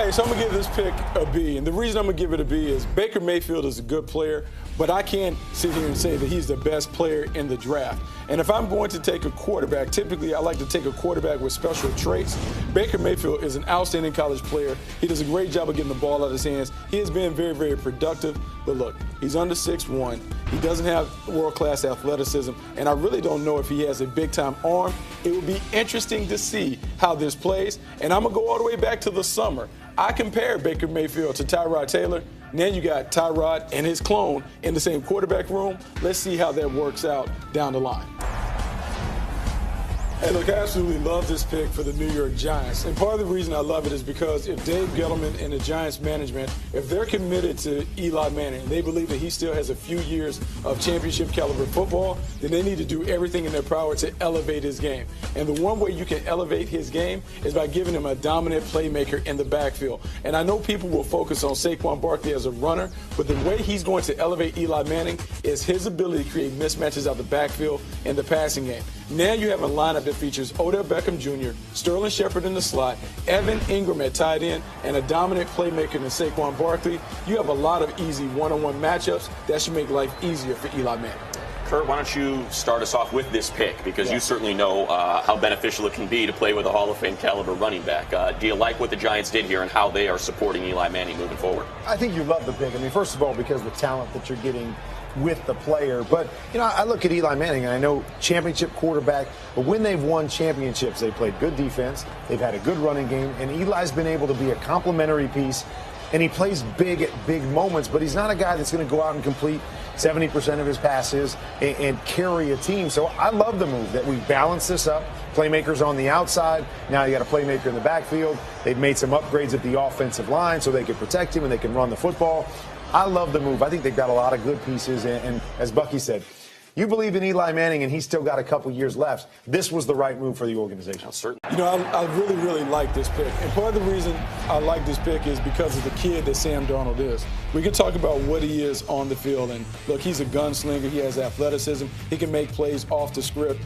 Hey, so I'm going to give this pick a B. And the reason I'm going to give it a B is Baker Mayfield is a good player, but I can't sit here and say that he's the best player in the draft. And if I'm going to take a quarterback, typically I like to take a quarterback with special traits. Baker Mayfield is an outstanding college player. He does a great job of getting the ball out of his hands. He has been very, very productive. But look, he's under 6'1". He doesn't have world-class athleticism. And I really don't know if he has a big-time arm. It will be interesting to see how this plays. And I'm going to go all the way back to the summer. I compared Baker Mayfield to Tyrod Taylor. Now you got Tyrod and his clone in the same quarterback room. Let's see how that works out down the line. Hey, look, I absolutely love this pick for the New York Giants. And part of the reason I love it is because if Dave Gettleman and the Giants management, if they're committed to Eli Manning, they believe that he still has a few years of championship caliber football, then they need to do everything in their power to elevate his game. And the one way you can elevate his game is by giving him a dominant playmaker in the backfield. And I know people will focus on Saquon Barkley as a runner, but the way he's going to elevate Eli Manning is his ability to create mismatches out the backfield in the passing game. Now you have a lineup that features Odell Beckham Jr., Sterling Shepard in the slot, Evan Ingram at tight end, and a dominant playmaker in Saquon Barkley. You have a lot of easy one-on-one matchups that should make life easier for Eli Manning. Kurt, why don't you start us off with this pick, because you certainly know how beneficial it can be to play with a Hall of Fame caliber running back. Do you like what the Giants did here and how they are supporting Eli Manning moving forward? I think you love the pick. I mean, first of all, because of the talent that you're getting with the player. But, you know, I look at Eli Manning, and I know championship quarterback, but when they've won championships, they've played good defense, they've had a good running game, and Eli's been able to be a complementary piece, and he plays big at big moments, but he's not a guy that's going to go out and complete 70% of his passes and carry a team. So I love the move that we balance this up. Playmakers on the outside. Now you got a playmaker in the backfield. They've made some upgrades at the offensive line so they can protect him and they can run the football. I love the move. I think they've got a lot of good pieces. And as Bucky said, you believe in Eli Manning and he's still got a couple years left. This was the right move for the organization. Certainly. You know, I really, really like this pick. And part of the reason I like this pick is because of the kid that Sam Darnold is. We can talk about what he is on the field. And look, he's a gunslinger. He has athleticism. He can make plays off the script.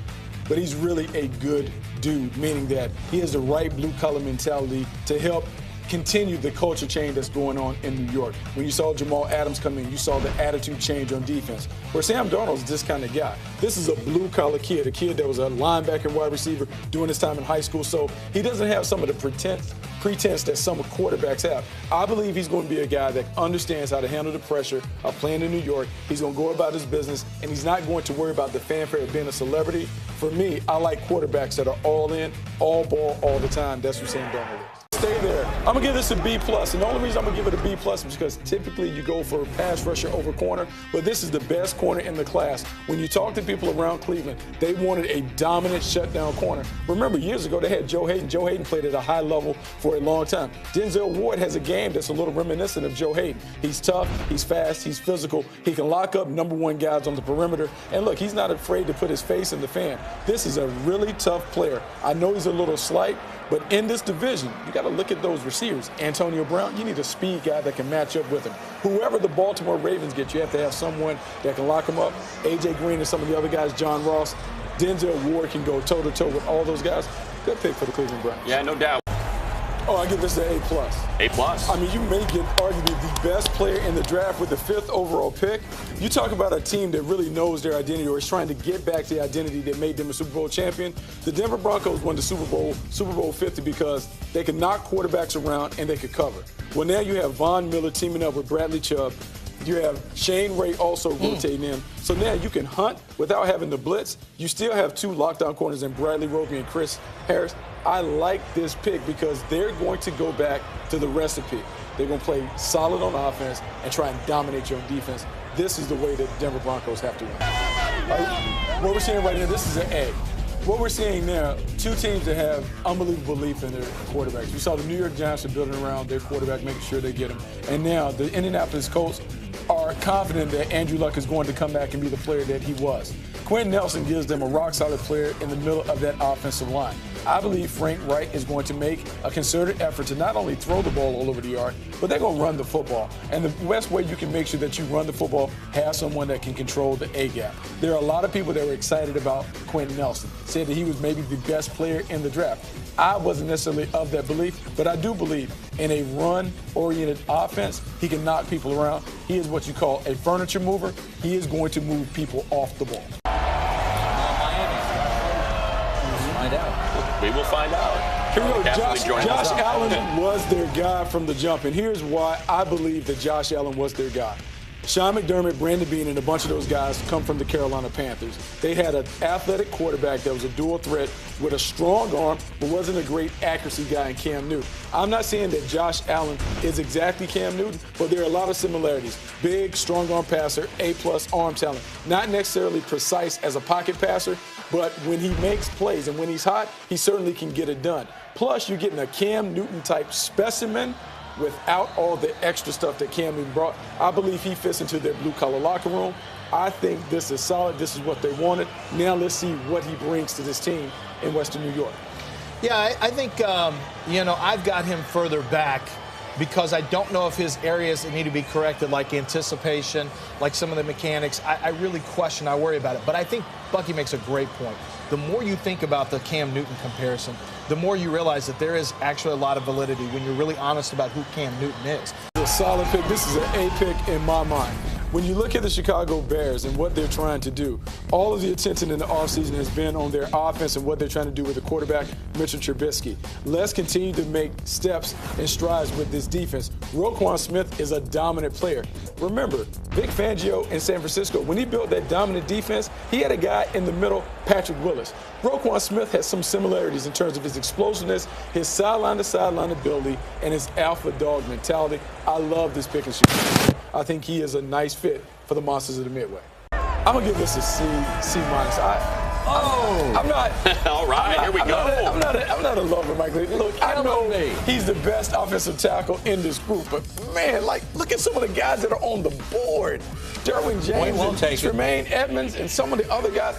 But he's really a good dude, meaning that he has the right blue-collar mentality to help continue the culture change that's going on in New York. When you saw Jamal Adams come in, you saw the attitude change on defense. Where Sam Darnold's this kind of guy. This is a blue-collar kid, a kid that was a linebacker and wide receiver during his time in high school. So he doesn't have some of the pretense that some quarterbacks have. I believe he's going to be a guy that understands how to handle the pressure of playing in New York. He's going to go about his business, and he's not going to worry about the fanfare of being a celebrity. For me, I like quarterbacks that are all in, all ball, all the time. That's what Sam Darnold is. Stay there. I'm going to give this a B+. And the only reason I'm going to give it a B+ is because typically you go for a pass rusher over corner, but this is the best corner in the class. When you talk to people around Cleveland, they wanted a dominant shutdown corner. Remember, years ago they had Joe Hayden. Joe Hayden played at a high level for a long time. Denzel Ward has a game that's a little reminiscent of Joe Hayden. He's tough, he's fast, he's physical. He can lock up number one guys on the perimeter. And look, he's not afraid to put his face in the fan. This is a really tough player. I know he's a little slight, but in this division, you got to look at those receivers. Antonio Brown, you need a speed guy that can match up with him. Whoever the Baltimore Ravens get, you have to have someone that can lock him up. A.J. Green and some of the other guys, John Ross. Denzel Ward can go toe-to-toe with all those guys. Good pick for the Cleveland Browns. Yeah, no doubt. Oh, I give this an A+. A+? I mean, you may get arguably the best player in the draft with the 5th overall pick. You talk about a team that really knows their identity or is trying to get back the identity that made them a Super Bowl champion. The Denver Broncos won the Super Bowl 50 because they could knock quarterbacks around and they could cover. Well, now you have Von Miller teaming up with Bradley Chubb. You have Shane Ray also rotating in. So now you can hunt without having to blitz. You still have 2 lockdown corners in Bradley Roby and Chris Harris. I like this pick because they're going to go back to the recipe. They're going to play solid on offense and try and dominate your defense. This is the way that Denver Broncos have to win. What we're seeing right now, this is an A. What we're seeing now, 2 teams that have unbelievable belief in their quarterbacks. We saw the New York Giants are building around their quarterback, making sure they get him. And now the Indianapolis Colts are confident that Andrew Luck is going to come back and be the player that he was. Quentin Nelson gives them a rock-solid player in the middle of that offensive line. I believe Frank Reich is going to make a concerted effort to not only throw the ball all over the yard, but they're going to run the football. And the best way you can make sure that you run the football, have someone that can control the A-gap. There are a lot of people that were excited about Quentin Nelson, said that he was maybe the best player in the draft. I wasn't necessarily of that belief, but I do believe in a run-oriented offense, he can knock people around. He is what you call a furniture mover. He is going to move people off the ball. We will find out. Here we go. Josh Allen was their guy from the jump, and here's why I believe that Josh Allen was their guy. Sean McDermott, Brandon Beane, and a bunch of those guys come from the Carolina Panthers. They had an athletic quarterback that was a dual threat with a strong arm, but wasn't a great accuracy guy in Cam Newton. I'm not saying that Josh Allen is exactly Cam Newton, but there are a lot of similarities. Big, strong arm passer, A-plus arm talent. Not necessarily precise as a pocket passer, but when he makes plays and when he's hot, he certainly can get it done. Plus, you're getting a Cam Newton-type specimen without all the extra stuff that Cam Newton brought. I believe he fits into their blue-collar locker room. I think this is solid. This is what they wanted. Now let's see what he brings to this team in Western New York. Yeah, I think, I've got him further back because I don't know if his areas that need to be corrected, like anticipation, like some of the mechanics, I really question, I worry about it. But I think Bucky makes a great point. The more you think about the Cam Newton comparison, the more you realize that there is actually a lot of validity when you're really honest about who Cam Newton is. A solid pick. This is an A pick in my mind. When you look at the Chicago Bears and what they're trying to do, all of the attention in the offseason has been on their offense and what they're trying to do with the quarterback, Mitchell Trubisky. Let's continue to make steps and strides with this defense. Roquan Smith is a dominant player. Remember, Vic Fangio in San Francisco, when he built that dominant defense, he had a guy in the middle, Patrick Willis. Roquan Smith has some similarities in terms of his explosiveness, his sideline-to-sideline ability, and his alpha dog mentality. I love this pick in Chicago. I think he is a nice fit for the Monsters of the Midway. I'm going to give this a C minus. I'm not. All right, here we go. I'm not a lover of Mike Lee. Look, I know he's the best offensive tackle in this group, but man, look at some of the guys that are on the board. Derwin James, and Tremaine Edmonds, and some of the other guys.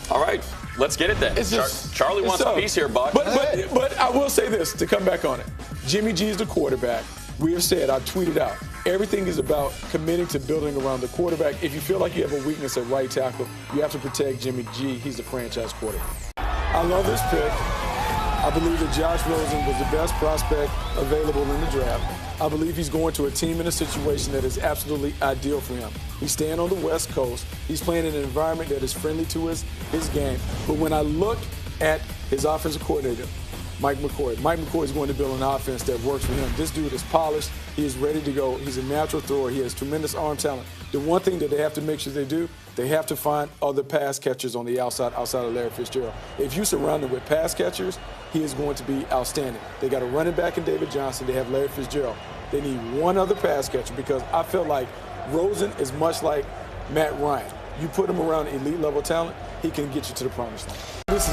All right, let's get it then. Charlie wants a piece here, Buck. But I will say this to come back on it. Jimmy G is the quarterback. We have said, I tweeted out, everything is about committing to building around the quarterback. If you feel like you have a weakness at right tackle, you have to protect Jimmy G. He's the franchise quarterback. I love this pick. I believe that Josh Rosen was the best prospect available in the draft. I believe he's going to a team in a situation that is absolutely ideal for him. He's staying on the West Coast. He's playing in an environment that is friendly to his game. But when I look at his offensive coordinator, Mike McCoy is going to build an offense that works for him. This dude is polished. He is ready to go. He's a natural thrower. He has tremendous arm talent. The one thing that they have to make sure they do, they have to find other pass catchers on the outside of Larry Fitzgerald. If you surround him with pass catchers, he is going to be outstanding. They got a running back in David Johnson. They have Larry Fitzgerald. They need one other pass catcher because I feel like Rosen is much like Matt Ryan. You put him around elite level talent, he can get you to the promised land. This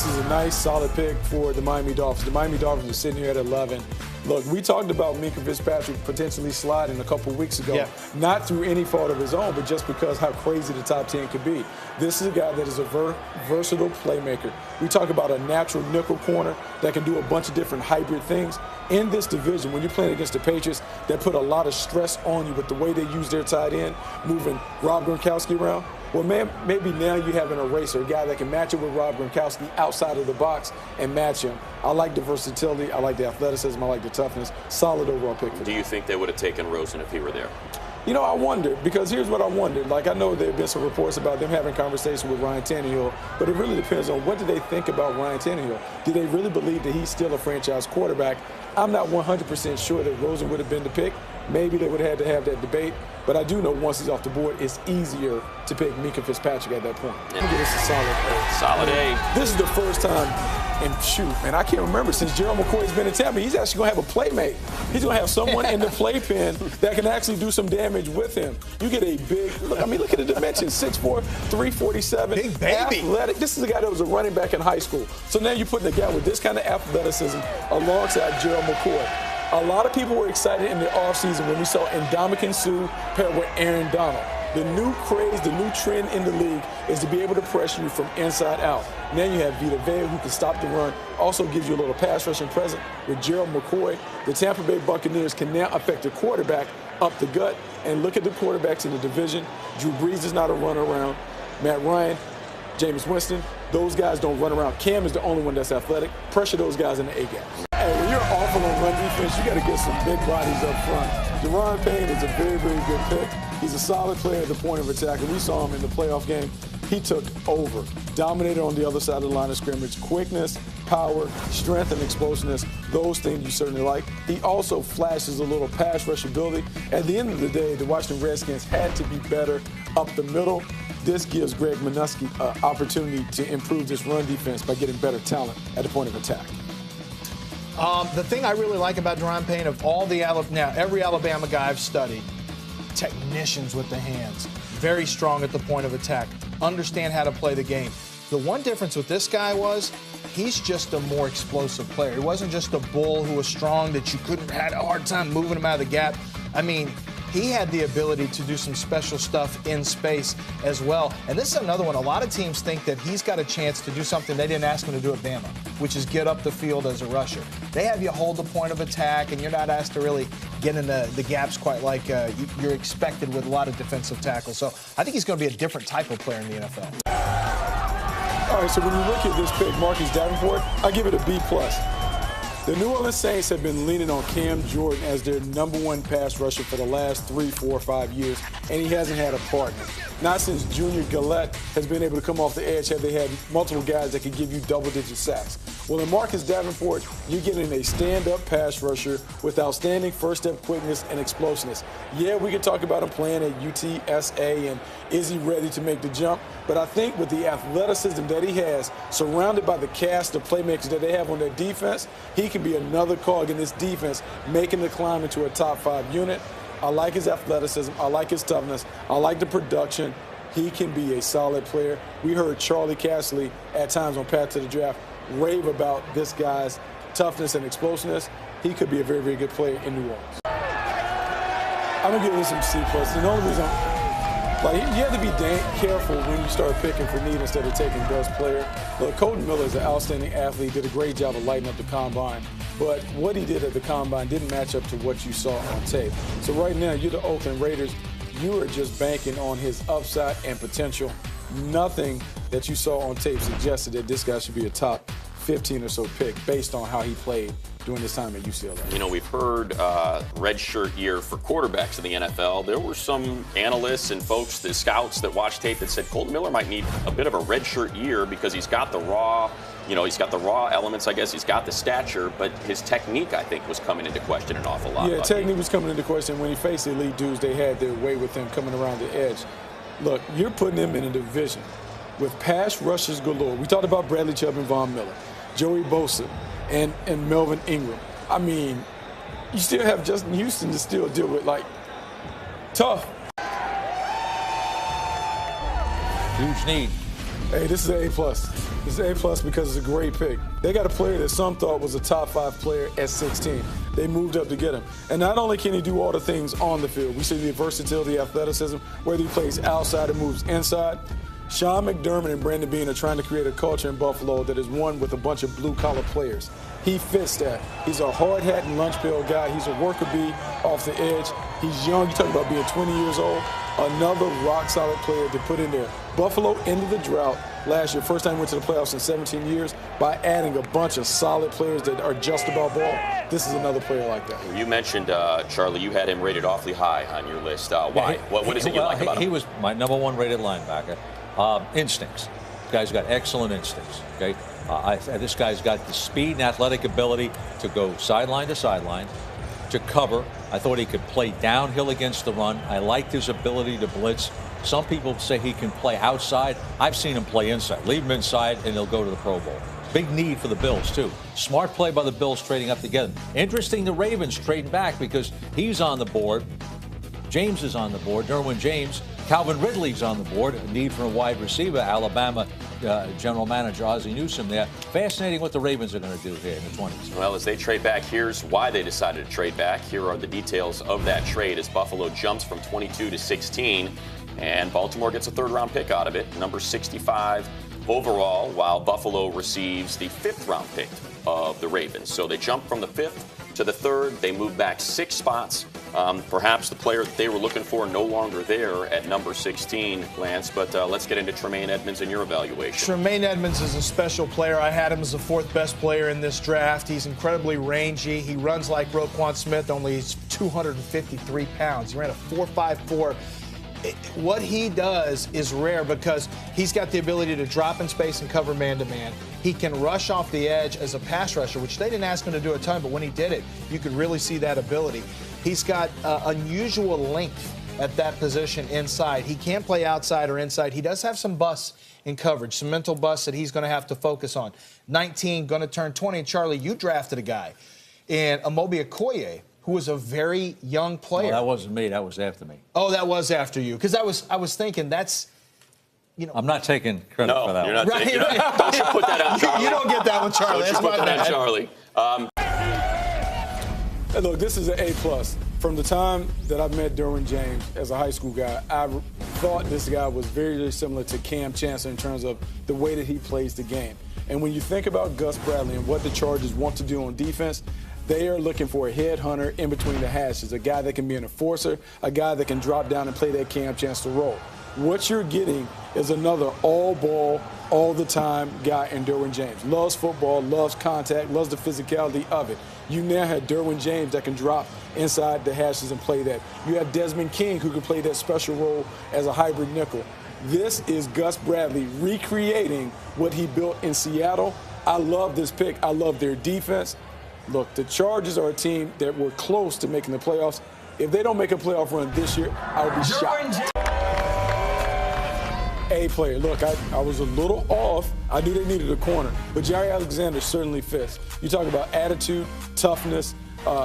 is a nice, solid pick for the Miami Dolphins. The Miami Dolphins are sitting here at 11. Look, we talked about Minkah Fitzpatrick potentially sliding a couple weeks ago, not through any fault of his own, but just because how crazy the top 10 could be. This is a guy that is a versatile playmaker. We talk about a natural nickel corner that can do a bunch of different hybrid things. In this division, when you're playing against the Patriots, that put a lot of stress on you with the way they use their tight end, moving Rob Gronkowski around. Well, man, maybe now you have an eraser, a guy that can match it with Rob Gronkowski outside of the box and match him. I like the versatility. I like the athleticism. I like the toughness. Solid overall pick for them. Do you think they would have taken Rosen if he were there? You know, I wonder, because here's what I wondered. Like, I know there have been some reports about them having conversation with Ryan Tannehill, but it really depends on what do they think about Ryan Tannehill. Do they really believe that he's still a franchise quarterback? I'm not 100% sure that Rosen would have been the pick. Maybe they would have had to have that debate. But I do know once he's off the board, it's easier to pick Minkah Fitzpatrick at that point. I'm going to give this a solid A. Solid A. This is the first time, and I can't remember, since Gerald McCoy's been in Tampa, he's actually going to have a playmate. He's going to have someone in the playpen that can actually do some damage with him. You get a big, look at the dimensions, 6'4", 347. Big baby. Athletic. This is a guy that was a running back in high school. So now you're putting a guy with this kind of athleticism alongside Gerald McCoy. A lot of people were excited in the offseason when we saw Ndamukong Suh paired with Aaron Donald. The new craze, the new trend in the league is to be able to pressure you from inside out. Now you have Vita Vea, who can stop the run, also gives you a little pass rushing presence with Gerald McCoy. The Tampa Bay Buccaneers can now affect the quarterback up the gut. And look at the quarterbacks in the division. Drew Brees is not a runaround. Matt Ryan, Jameis Winston, those guys don't run around. Cam is the only one that's athletic. Pressure those guys in the A-gaps. Hey, when you're awful on run defense, you got to get some big bodies up front. Daron Payne is a very, very good pick. He's a solid player at the point of attack, and we saw him in the playoff game. He took over, dominated on the other side of the line of scrimmage. Quickness, power, strength, and explosiveness, those things you certainly like. He also flashes a little pass rush ability. At the end of the day, the Washington Redskins had to be better up the middle. This gives Greg Minuski an opportunity to improve this run defense by getting better talent at the point of attack. The thing I really like about Daron Payne, of all the every Alabama guy I've studied, technicians with the hands, very strong at the point of attack, understand how to play the game. The one difference with this guy was he's just a more explosive player. He wasn't just a bull who was strong that you had a hard time moving him out of the gap. I mean, he had the ability to do some special stuff in space as well. And this is another one. A lot of teams think that he's got a chance to do something they didn't ask him to do at Bama, which is get up the field as a rusher. They have you hold the point of attack, and you're not asked to really get in the gaps quite like you're expected with a lot of defensive tackles. So I think he's going to be a different type of player in the NFL. All right, so when you look at this pick, Marcus Davenport, I give it a B+. The New Orleans Saints have been leaning on Cam Jordan as their #1 pass rusher for the last 3, 4, 5 years, and he hasn't had a partner. Not since Junior Gillette has been able to come off the edge have they had multiple guys that can give you double-digit sacks. Well, in Marcus Davenport, you're getting a stand-up pass rusher with outstanding first-step quickness and explosiveness. Yeah, we can talk about him playing at UTSA and is he ready to make the jump, but I think with the athleticism that he has, surrounded by the cast of playmakers that they have on their defense, he can be another cog in this defense, making the climb into a top 5 unit. I like his athleticism. I like his toughness. I like the production. He can be a solid player. We heard Charlie Casserly at times on Path to the Draft rave about this guy's toughness and explosiveness. He could be a very, very good player in New Orleans. I'm going to give this some C+. The only reason, you have to be careful when you start picking for need instead of taking best player. Look, Colton Miller is an outstanding athlete, did a great job of lighting up the combine. But what he did at the combine didn't match up to what you saw on tape. So right now, you're the Oakland Raiders. You are just banking on his upside and potential. Nothing that you saw on tape suggested that this guy should be a top 15 or so pick based on how he played during his time at UCLA. You know, we've heard red shirt year for quarterbacks in the NFL. There were some analysts and folks, the scouts that watched tape that said Colton Miller might need a bit of a red shirt year because he's got the raw, he's got the raw elements, I guess. He's got the stature, but his technique, I think, was coming into question an awful lot. Yeah, technique was coming into question. When he faced the elite dudes, they had their way with him coming around the edge. Look, you're putting him in a division with pass rushers galore. We talked about Bradley Chubb and Von Miller, Joey Bosa, and Melvin Ingram. I mean, you still have Justin Houston to still deal with, tough. Huge need. Hey, this is an A+. This is A+ because it's a great pick. They got a player that some thought was a top 5 player at 16. They moved up to get him. And not only can he do all the things on the field, we see the versatility, athleticism, whether he plays outside or moves inside. Sean McDermott and Brandon Beane are trying to create a culture in Buffalo that is one with a bunch of blue-collar players. He fits that. He's a hard-hat and lunch pail guy. He's a worker bee off the edge. He's young. You talk about being 20 years old. Another rock-solid player to put in there. Buffalo ended the drought last year. First time went to the playoffs in 17 years by adding a bunch of solid players that are just about ball. This is another player like that. You mentioned, Charlie, you had him rated awfully high on your list. Why? What is it you like about him? He was my #1 rated linebacker. Instincts. This guy's got excellent instincts. Okay, this guy's got the speed and athletic ability to go sideline to sideline, to cover. I thought he could play downhill against the run. I liked his ability to blitz. Some people say he can play outside. I've seen him play inside. Leave him inside, and he'll go to the Pro Bowl. Big need for the Bills, too. Smart play by the Bills trading up together. Interesting the Ravens trading back because he's on the board. James is on the board. Derwin James. Calvin Ridley's on the board. A need for a wide receiver. Alabama general manager Ozzie Newsome there. Fascinating what the Ravens are going to do here in the 20s. Well, as they trade back, here's why they decided to trade back. Here are the details of that trade as Buffalo jumps from 22 to 16. And Baltimore gets a third-round pick out of it, number 65 overall, while Buffalo receives the fifth-round pick of the Ravens. So they jump from the fifth to the third. They move back 6 spots. Perhaps the player that they were looking for no longer there at number 16, Lance. But let's get into Tremaine Edmunds and your evaluation. Tremaine Edmunds is a special player. I had him as the 4th best player in this draft. He's incredibly rangy. He runs like Roquan Smith, only he's 253 pounds. He ran a 4.54. What he does is rare because he's got the ability to drop in space and cover man-to-man. He can rush off the edge as a pass rusher, which they didn't ask him to do a ton, but when he did it, you could really see that ability. He's got unusual length at that position inside. He can play outside or inside. He does have some busts in coverage, some mental busts that he's going to have to focus on. 19, going to turn 20. And Charlie, you drafted a guy in Amobi Okoye, who was a very young player. Well, that wasn't me. That was after me. Oh, that was after you. Because I was thinking that's, you know. I'm not taking credit for that. You're not taking it. Don't you put that on Charlie. You don't get that one, Charlie. Don't you put that on Charlie. Hey, look, this is an A+. From the time that I met Derwin James as a high school guy, I thought this guy was very, very similar to Cam Chancellor in terms of the way that he plays the game. And when you think about Gus Bradley and what the Chargers want to do on defense, they are looking for a headhunter in between the hashes, a guy that can be an enforcer, a guy that can drop down and play that Cam Chancellor role. What you're getting is another all-ball, all-the-time guy in Derwin James. Loves football, loves contact, loves the physicality of it. You now have Derwin James that can drop inside the hashes and play that. You have Desmond King who can play that special role as a hybrid nickel. This is Gus Bradley recreating what he built in Seattle. I love this pick. I love their defense. Look, the Chargers are a team that were close to making the playoffs. If they don't make a playoff run this year, I would be shocked. A player. Look, I was a little off. I knew they needed a corner, but Jaire Alexander certainly fits. You talk about attitude, toughness,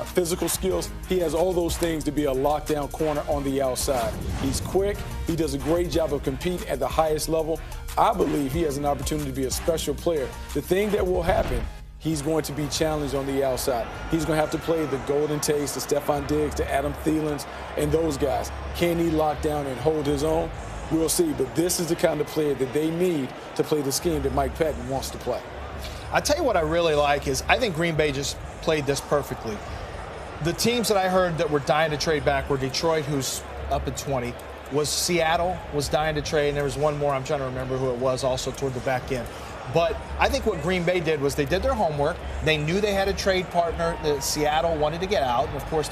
physical skills. He has all those things to be a lockdown corner on the outside. He's quick. He does a great job of competing at the highest level. I believe he has an opportunity to be a special player. The thing that will happen, he's going to be challenged on the outside. He's going to have to play the Golden Tates, the Stephon Diggs, the Adam Thielens, and those guys. Can he lock down and hold his own? We'll see. But this is the kind of player that they need to play the scheme that Mike Patton wants to play. I tell you what I really like is I think Green Bay just played this perfectly. The teams that I heard that were dying to trade back were Detroit, who's up at 20, was Seattle, was dying to trade, and there was one more, I'm trying to remember who it was, also toward the back end. But I think what Green Bay did was they did their homework. They knew they had a trade partner that Seattle wanted to get out. And, of course,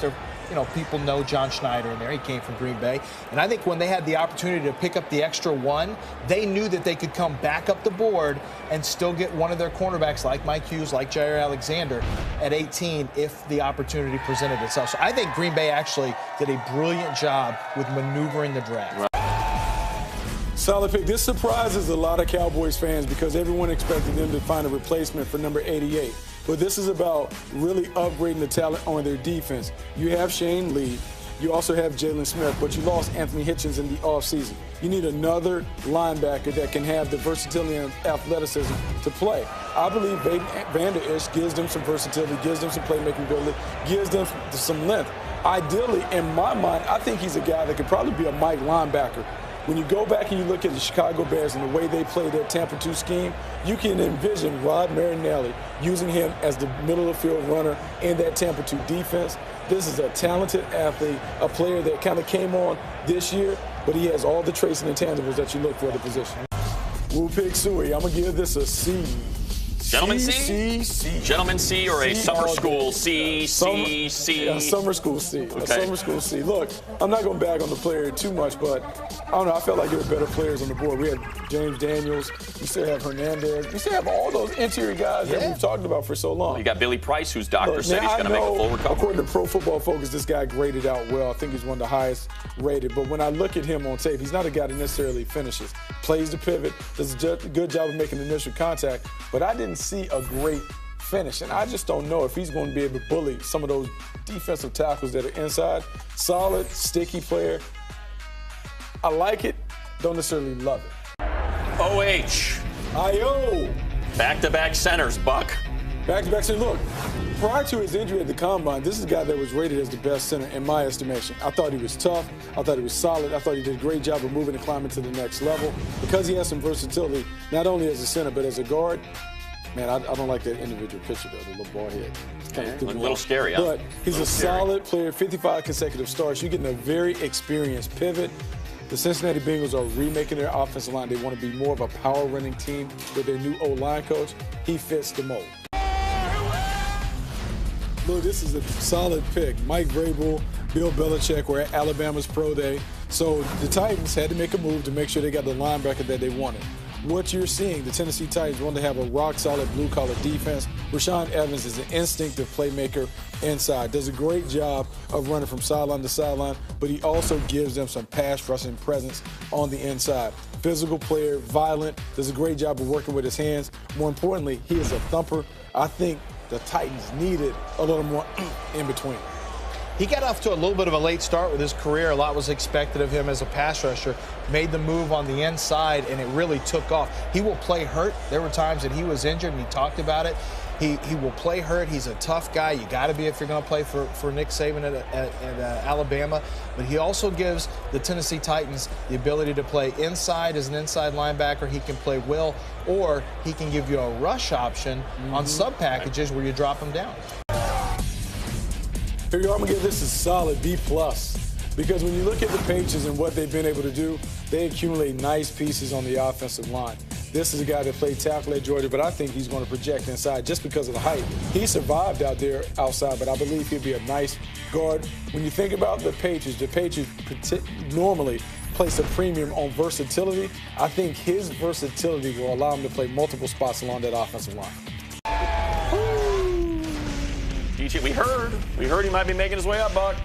people know John Schneider in there. He came from Green Bay. And I think when they had the opportunity to pick up the extra one, they knew that they could come back up the board and still get one of their cornerbacks like Mike Hughes, like Jaire Alexander at 18 if the opportunity presented itself. So I think Green Bay actually did a brilliant job with maneuvering the draft. Right. Solid pick. This surprises a lot of Cowboys fans because everyone expected them to find a replacement for number 88. But this is about really upgrading the talent on their defense. You have Shane Lee. You also have Jalen Smith, but you lost Anthony Hitchens in the offseason. You need another linebacker that can have the versatility and athleticism to play. I believe Vander Esch gives them some versatility, gives them some playmaking ability, gives them some length. Ideally, in my mind, I think he's a guy that could probably be a Mike linebacker. When you go back and you look at the Chicago Bears and the way they play their Tampa 2 scheme, you can envision Rod Marinelli using him as the middle-of-the-field runner in that Tampa 2 defense. This is a talented athlete, a player that kind of came on this year, but he has all the traits and intangibles that you look for at the position. Woo Pig Suey, I'm going to give this a C. Gentleman C? Gentleman C or a summer school C, C, C? A summer school C. Okay. A summer school C. Look, I'm not going to bag on the player too much, but I don't know. I felt like there were better players on the board. We had James Daniels. We still have Hernandez. We still have all those interior guys that we've talked about for so long. Well, you got Billy Price, whose doctor said he's going to make a full recovery. According to Pro Football Focus, this guy graded out well. I think he's one of the highest rated. But when I look at him on tape, he's not a guy that necessarily finishes. Plays the pivot, does a good job of making initial contact. But I didn't see a great finish. And I just don't know if he's going to be able to bully some of those defensive tackles that are inside. Solid, sticky player. I like it, don't necessarily love it. OH. I-O. Back-to-back centers, Buck. Back-to-back center. Look, prior to his injury at the Combine, this is a guy that was rated as the best center in my estimation. I thought he was tough. I thought he was solid. I thought he did a great job of moving and climbing to the next level. Because he has some versatility, not only as a center, but as a guard, man, I don't like that individual picture, though, the little bald head. It's kind of a little scary, huh? But he's a solid player, 55 consecutive starts. You're getting a very experienced pivot. The Cincinnati Bengals are remaking their offensive line. They want to be more of a power-running team with their new O-line coach. He fits the mold. Look, this is a solid pick. Mike Vrabel, Bill Belichick were at Alabama's pro day. So the Titans had to make a move to make sure they got the linebacker that they wanted. What you're seeing, the Tennessee Titans want to have a rock-solid blue-collar defense. Rashaan Evans is an instinctive playmaker inside. Does a great job of running from sideline to sideline, but he also gives them some pass-rushing presence on the inside. Physical player, violent, does a great job of working with his hands. More importantly, he is a thumper. I think the Titans needed a little more in between. He got off to a little bit of a late start with his career. A lot was expected of him as a pass rusher. Made the move on the inside, and it really took off. He will play hurt. There were times that he was injured, and he talked about it. He will play hurt. He's a tough guy. You got to be if you're going to play for Nick Saban at Alabama. But he also gives the Tennessee Titans the ability to play inside as an inside linebacker. He can play will, or he can give you a rush option on sub packages where you drop him down. Here you go. I'm going to give this a solid B+. Because when you look at the Patriots and what they've been able to do, they accumulate nice pieces on the offensive line. This is a guy that played tackle at Georgia, but I think he's going to project inside just because of the height. He survived out there outside, but I believe he'll be a nice guard. When you think about the Patriots normally place a premium on versatility. I think his versatility will allow him to play multiple spots along that offensive line. DJ, we heard he might be making his way up, Buck.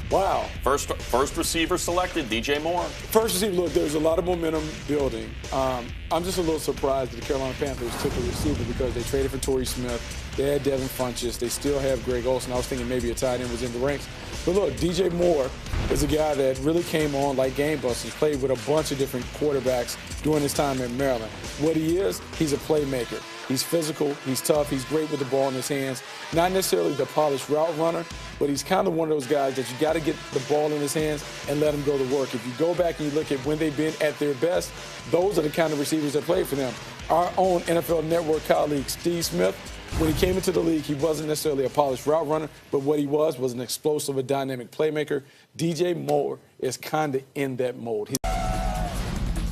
Wow. First receiver selected, DJ Moore. First receiver, look, there's a lot of momentum building. I'm just a little surprised that the Carolina Panthers took a receiver because they traded for Torrey Smith. They had Devin Funchess. They still have Greg Olsen. I was thinking maybe a tight end was in the ranks. But look, DJ Moore is a guy that really came on like game busters, played with a bunch of different quarterbacks during his time in Maryland. What he is, he's a playmaker. He's physical, he's tough, he's great with the ball in his hands. Not necessarily the polished route runner, but he's kind of one of those guys that you got to get the ball in his hands and let him go to work. If you go back and you look at when they've been at their best, those are the kind of receivers that play for them. Our own NFL Network colleague, Steve Smith, when he came into the league, he wasn't necessarily a polished route runner, but what he was an explosive, a dynamic playmaker. DJ Moore is kind of in that mold.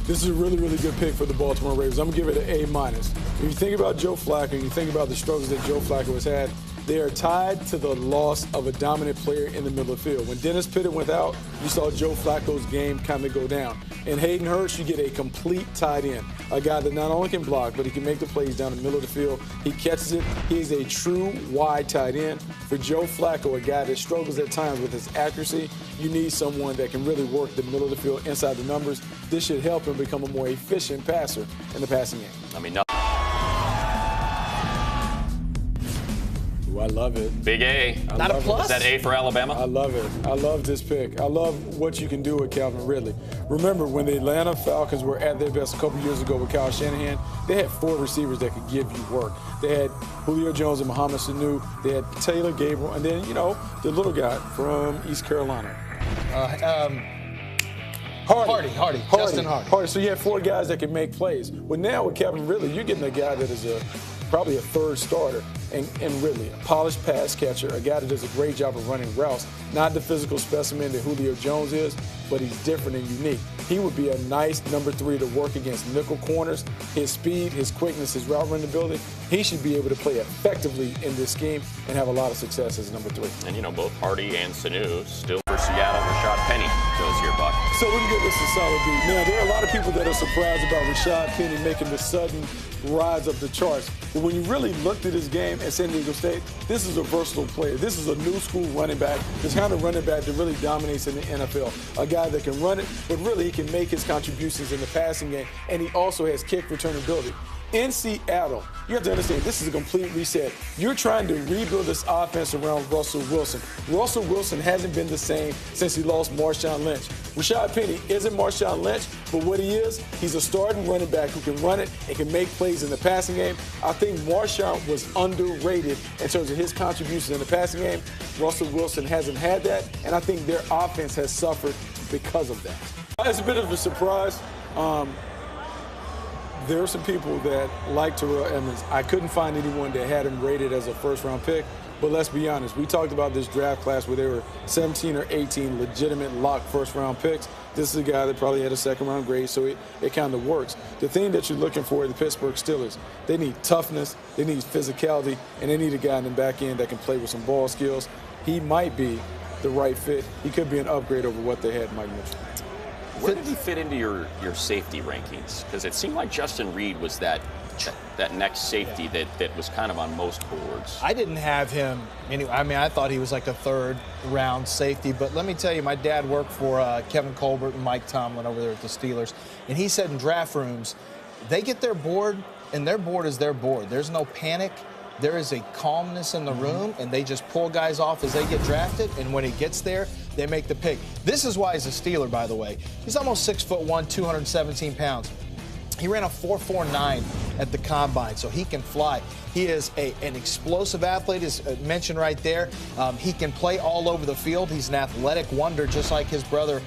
This is a really, really good pick for the Baltimore Ravens. I'm going to give it an A-. If you think about Joe Flacco, and you think about the struggles that Joe Flacco has had, they are tied to the loss of a dominant player in the middle of the field. When Dennis Pitta went out, you saw Joe Flacco's game kind of go down. In Hayden Hurst, you get a complete tight end, a guy that not only can block, but he can make the plays down the middle of the field. He catches it. He's a true wide tight end. For Joe Flacco, a guy that struggles at times with his accuracy, you need someone that can really work the middle of the field inside the numbers. This should help him become a more efficient passer in the passing game. I mean, no. Ooh, I love it. Big A. Not a plus? Is that A for Alabama? I love it. I love this pick. I love what you can do with Calvin Ridley. Remember, when the Atlanta Falcons were at their best a couple years ago with Kyle Shanahan, they had 4 receivers that could give you work. They had Julio Jones and Mohamed Sanu. They had Taylor Gabriel. And then, the little guy from East Carolina. Hardy. Justin Hardy. So you have 4 guys that can make plays. Well, now with Calvin Ridley, you're getting a guy that is probably a third starter and Ridley, a polished pass catcher, a guy that does a great job of running routes. Not the physical specimen that Julio Jones is, but he's different and unique. He would be a nice number 3 to work against nickel corners. His speed, his quickness, his route running ability, he should be able to play effectively in this scheme and have a lot of success as number 3. And, both Hardy and Sanu still for Seattle. Rashad Penny goes here, Buck. So we can give this a solid B. Now, there are a lot of people that are surprised about Rashad Penny making the sudden rise up the charts. But when you really looked at his game at San Diego State, this is a versatile player. This is a new school running back, this kind of running back that really dominates in the NFL. A guy that can run it, but really he can make his contributions in the passing game, and he also has kick return ability. In Seattle, you have to understand, this is a complete reset. You're trying to rebuild this offense around Russell Wilson. Russell Wilson hasn't been the same since he lost Marshawn Lynch. Rashad Penny isn't Marshawn Lynch, but what he is, he's a starting running back who can run it and can make plays in the passing game. I think Marshawn was underrated in terms of his contributions in the passing game. Russell Wilson hasn't had that, and I think their offense has suffered because of that. It's a bit of a surprise. There are some people that like Terrell Edmunds. I couldn't find anyone that had him rated as a first-round pick. But let's be honest, we talked about this draft class where there were 17 or 18 legitimate lock first-round picks. This is a guy that probably had a second-round grade, so it kind of works. The thing that you're looking for at the Pittsburgh Steelers, they need toughness, they need physicality, and they need a guy in the back end that can play with some ball skills. He might be the right fit. He could be an upgrade over what they had in Mike Mitchell. Where did he fit into your safety rankings? Because it seemed like Justin Reed was that next safety that was kind of on most boards. I didn't have him anyway. I mean, I thought he was like a third-round safety. But let me tell you, my dad worked for Kevin Colbert and Mike Tomlin over there at the Steelers. And he said in draft rooms, they get their board, and their board is their board. There's no panic. There is a calmness in the room, and they just pull guys off as they get drafted, and when he gets there, they make the pick. This is why he's a Steeler, by the way. He's almost 6'1", 217 pounds. He ran a 4.49 at the Combine, so he can fly. He is an explosive athlete, as mentioned right there. He can play all over the field. He's an athletic wonder, just like his brother,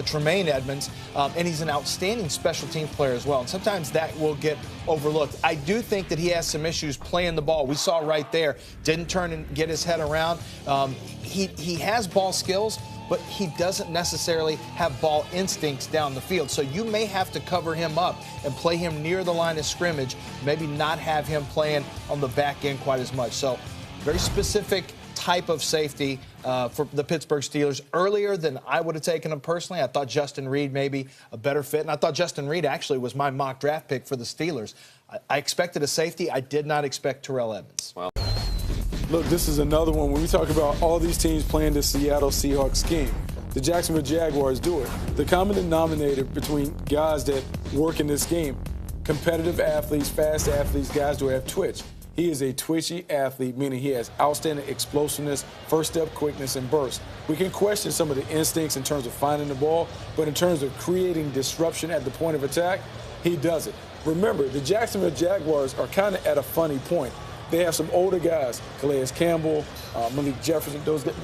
Tremaine Edmunds. And he's an outstanding special teams player as well. And sometimes that will get overlooked. I do think that he has some issues playing the ball. We saw right there, didn't turn and get his head around. He has ball skills, but he doesn't necessarily have ball instincts down the field. So you may have to cover him up and play him near the line of scrimmage, maybe not have him playing on the back end quite as much. So very specific type of safety for the Pittsburgh Steelers. Earlier than I would have taken him personally. I thought Justin Reed maybe a better fit, and I thought Justin Reed actually was my mock draft pick for the Steelers. I expected a safety. I did not expect Terrell Edmunds. Well, look, this is another one. When we talk about all these teams playing the Seattle Seahawks scheme, the Jacksonville Jaguars do it. The common denominator between guys that work in this game, competitive athletes, fast athletes, guys who have twitch. He is a twitchy athlete, meaning he has outstanding explosiveness, first step quickness, and burst. We can question some of the instincts in terms of finding the ball, but in terms of creating disruption at the point of attack, he does it. Remember, the Jacksonville Jaguars are kind of at a funny point. They have some older guys, Calais Campbell, Malik Jefferson, those that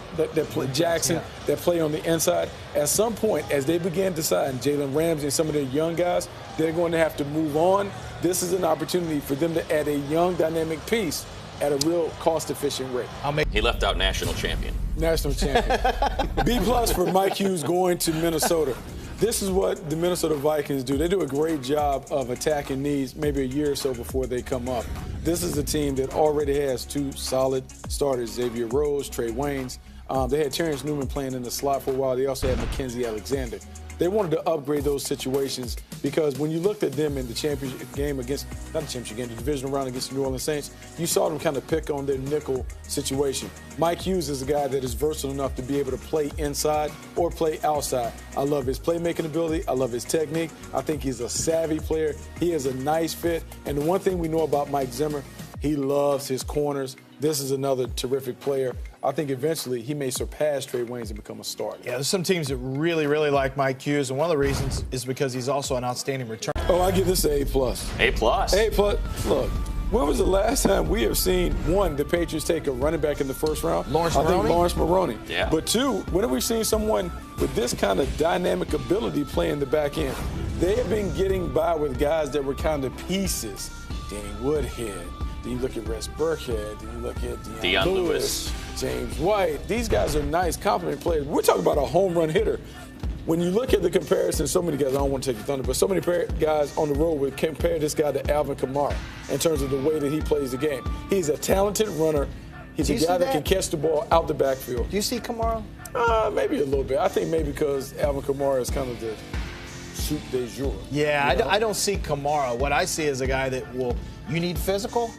play Jackson, that play on the inside. At some point, as they begin deciding, Jalen Ramsey and some of their young guys, they're going to have to move on. This is an opportunity for them to add a young, dynamic piece at a real cost-efficient rate. he left out national champion. National champion. B+ for Mike Hughes going to Minnesota. This is what the Minnesota Vikings do. They do a great job of attacking needs maybe a year or so before they come up. This is a team that already has two solid starters, Xavier Rhodes, Trey Waynes. They had Terrence Newman playing in the slot for a while. They also had Mackenzie Alexander. They wanted to upgrade those situations because when you looked at them in the championship game against, not the championship game, the divisional round against the New Orleans Saints, you saw them kind of pick on their nickel situation. Mike Hughes is a guy that is versatile enough to be able to play inside or play outside. I love his playmaking ability. I love his technique. I think he's a savvy player. He is a nice fit. And the one thing we know about Mike Zimmer, he loves his corners. This is another terrific player. I think eventually he may surpass Trey Waynes and become a starter. Yeah, there's some teams that really, really like Mike Hughes, and one of the reasons is because he's also an outstanding return. Oh, I give this an A+. A+. A+. Look, when was the last time we have seen, one, the Patriots take a running back in the first round? Lawrence I think Lawrence Maroney. Yeah. But two, when have we seen someone with this kind of dynamic ability playing the back end? They have been getting by with guys that were kind of pieces. Danny Woodhead. Then you look at Rex Burkhead. Then you look at Deion Lewis, James White. These guys are nice, compliment players. We're talking about a home run hitter. When you look at the comparison, so many guys, I don't want to take the thunder, but so many guys on the road would compare this guy to Alvin Kamara in terms of the way that he plays the game. He's a talented runner. He's a guy that can catch the ball out the backfield. Do you see Kamara? Maybe a little bit. I think maybe because Alvin Kamara is kind of the soup de jour. Yeah, I don't see Kamara. What I see is a guy that you need physical,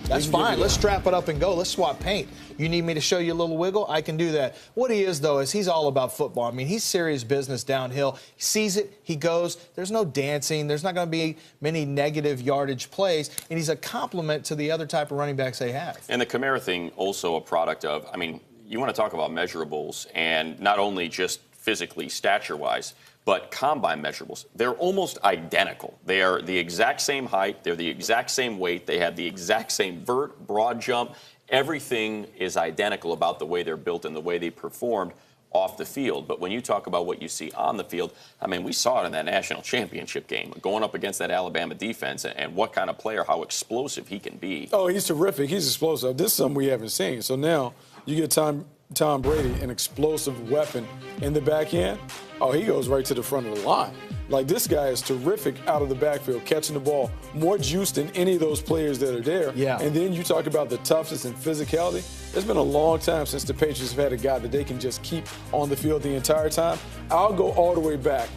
That's fine. Let's strap it up and go. Let's swap paint. You need me to show you a little wiggle? I can do that. What he is, though, is he's all about football. I mean, he's serious business downhill. He sees it. He goes. There's no dancing. There's not going to be many negative yardage plays. And he's a complement to the other type of running backs they have. And the Kamara thing also a product of, I mean, you want to talk about measurables, and not only just physically, stature-wise, but combine measurables. They're almost identical. They are the exact same height. They're the exact same weight. They have the exact same vert, broad jump. Everything is identical about the way they're built and the way they performed off the field. But when you talk about what you see on the field, I mean, we saw it in that national championship game, going up against that Alabama defense, and what kind of player, how explosive he can be. Oh, he's terrific. He's explosive. This is something we haven't seen. So now you get Tom Brady, an explosive weapon in the back end. Oh, he goes right to the front of the line. Like, this guy is terrific out of the backfield, catching the ball, more juice than any of those players that are there. Yeah. And then you talk about the toughness and physicality. It's been a long time since the Patriots have had a guy that they can just keep on the field the entire time. I'll go all the way back.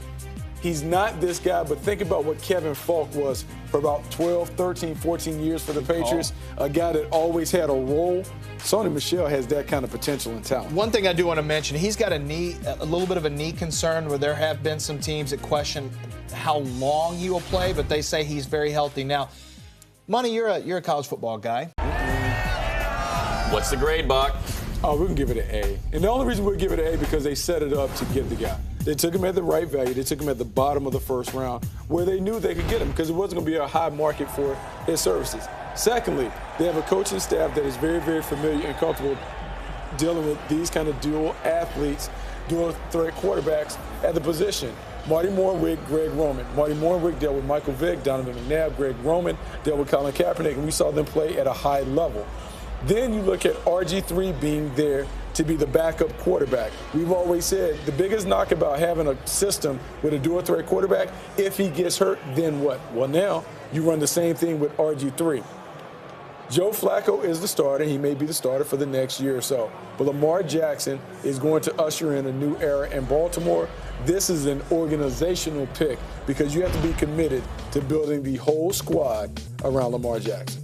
He's not this guy, but think about what Kevin Falk was for about 12, 13, 14 years for the Patriots. A guy that always had a role. Sony Michel has that kind of potential and talent. One thing I do want to mention, he's got a little bit of a knee concern where there have been some teams that question how long he will play, but they say he's very healthy now. Money, you're a college football guy. What's the grade, Buck? Oh, we can give it an A. And the only reason we'll give it an A because they set it up to get the guy. They took him at the right value. They took him at the bottom of the first round where they knew they could get him because it wasn't going to be a high market for his services. Secondly, they have a coaching staff that is very, very familiar and comfortable dealing with these kind of dual athletes, dual threat quarterbacks at the position. Marty Mornwig, Greg Roman. Marty Mornwig dealt with Michael Vick, Donovan McNabb. Greg Roman dealt with Colin Kaepernick, and we saw them play at a high level. Then you look at RG3 being there to be the backup quarterback. We've always said the biggest knock about having a system with a dual threat quarterback, if he gets hurt, then what? Well, now you run the same thing with RG3. Joe Flacco is the starter. He may be the starter for the next year or so. But Lamar Jackson is going to usher in a new era in Baltimore. This is an organizational pick because you have to be committed to building the whole squad around Lamar Jackson.